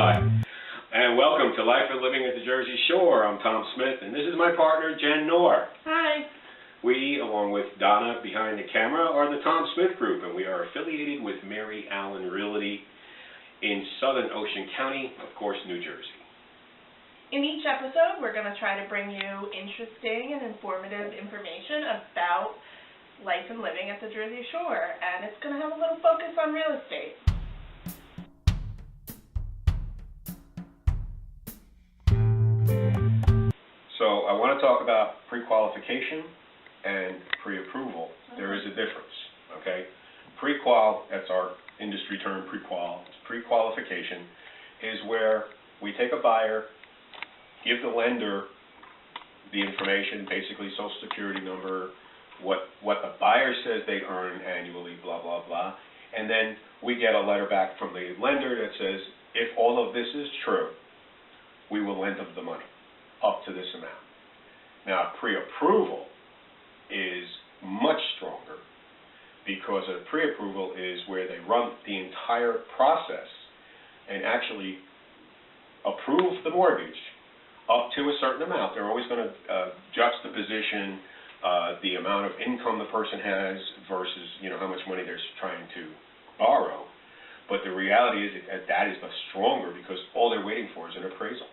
Hi, and welcome to Life and Living at the Jersey Shore. I'm Tom Smith, and this is my partner, Jen Knorr. Hi. We, along with Donna behind the camera, are the Tom Smith Group, and we are affiliated with Mary Allen Realty in Southern Ocean County, of course, New Jersey. In each episode, we're going to try to bring you interesting and informative information about life and living at the Jersey Shore, and it's going to have a little focus on real estate. So I want to talk about pre-qualification and pre-approval. There is a difference, okay? Pre-qual, that's our industry term, pre-qual. Pre-qualification is where we take a buyer, give the lender the information, basically social security number, what the buyer says they earn annually, blah, blah, blah, and then we get a letter back from the lender that says, if all of this is true, we will lend them the money up to this amount. Now, pre-approval is much stronger because a pre-approval is where they run the entire process and actually approve the mortgage up to a certain amount. They're always going to juxtaposition the amount of income the person has versus, how much money they're trying to borrow. But the reality is that is the stronger because all they're waiting for is an appraisal.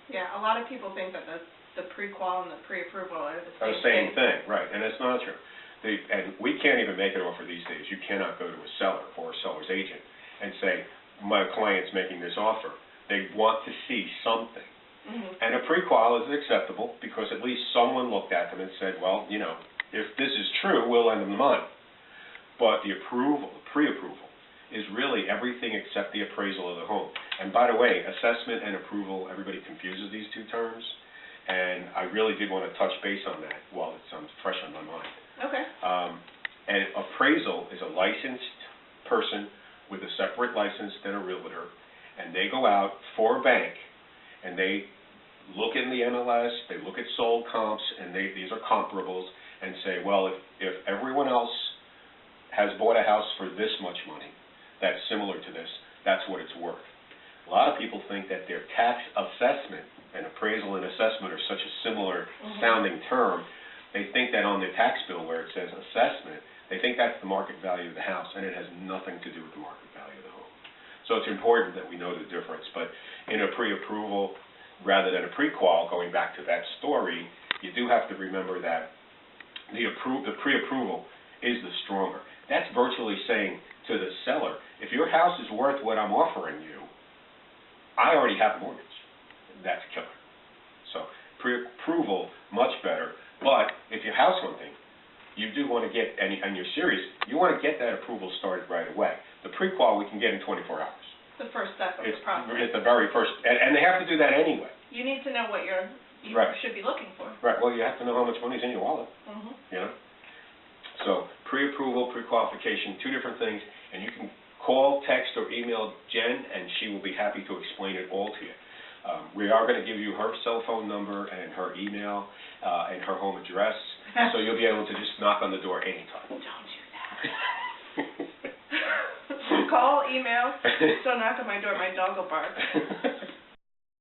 Yeah, a lot of people think that the pre-qual and the pre-approval are the same thing, right, and it's not true. And we can't even make an offer these days. You cannot go to a seller or a seller's agent and say, my client's making this offer. They want to see something. Mm-hmm. And a pre-qual is acceptable because at least someone looked at them and said, well, if this is true, we'll lend them the money. But the pre-approval, is really everything except the appraisal of the home. And by the way, assessment and approval, everybody confuses these two terms, and I really did want to touch base on that while it's fresh on my mind. Okay. And appraisal is a licensed person with a separate license than a realtor, and they go out for a bank, and they look in the MLS, they look at sold comps, and these are comparables, and say, well, if everyone else has bought a house for this much money, that's similar to this, that's what it's worth. A lot of people think that their tax assessment and appraisal and assessment are such a similar sounding term. They think that on the tax bill where it says assessment, they think that's the market value of the house, and it has nothing to do with the market value of the home. So it's important that we know the difference. But in a pre-approval rather than a pre-qual, going back to that story, you do have to remember that the pre-approval is the stronger. That's virtually saying to the seller, if your house is worth what I'm offering you, I already have a mortgage. That's killer. So pre-approval, much better. But if you're house hunting, you do want to get, and you're serious, you want to get that approval started right away. The pre-qual we can get in 24 hours. The first step of the process. It's the very first, and they have to do that anyway. You need to know what you right. should be looking for. Right, well, you have to know how much money's in your wallet, So pre-approval, pre-qualification, two different things, and you can call, text, or email Jen, and she will be happy to explain it all to you. We are going to give you her cell phone number and her email and her home address, so you'll be able to just knock on the door anytime. Don't do that. Call, email, don't knock on my door, my dog will bark.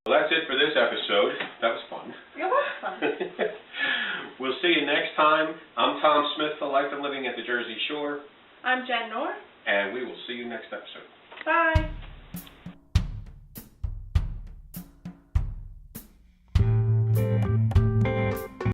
Well, that's it for this episode. That was fun. It was fun. We'll see you next time. I'm Tom Smith, for Life and Living at the Jersey Shore. I'm Jen Knorr. And we will see you next episode. Bye.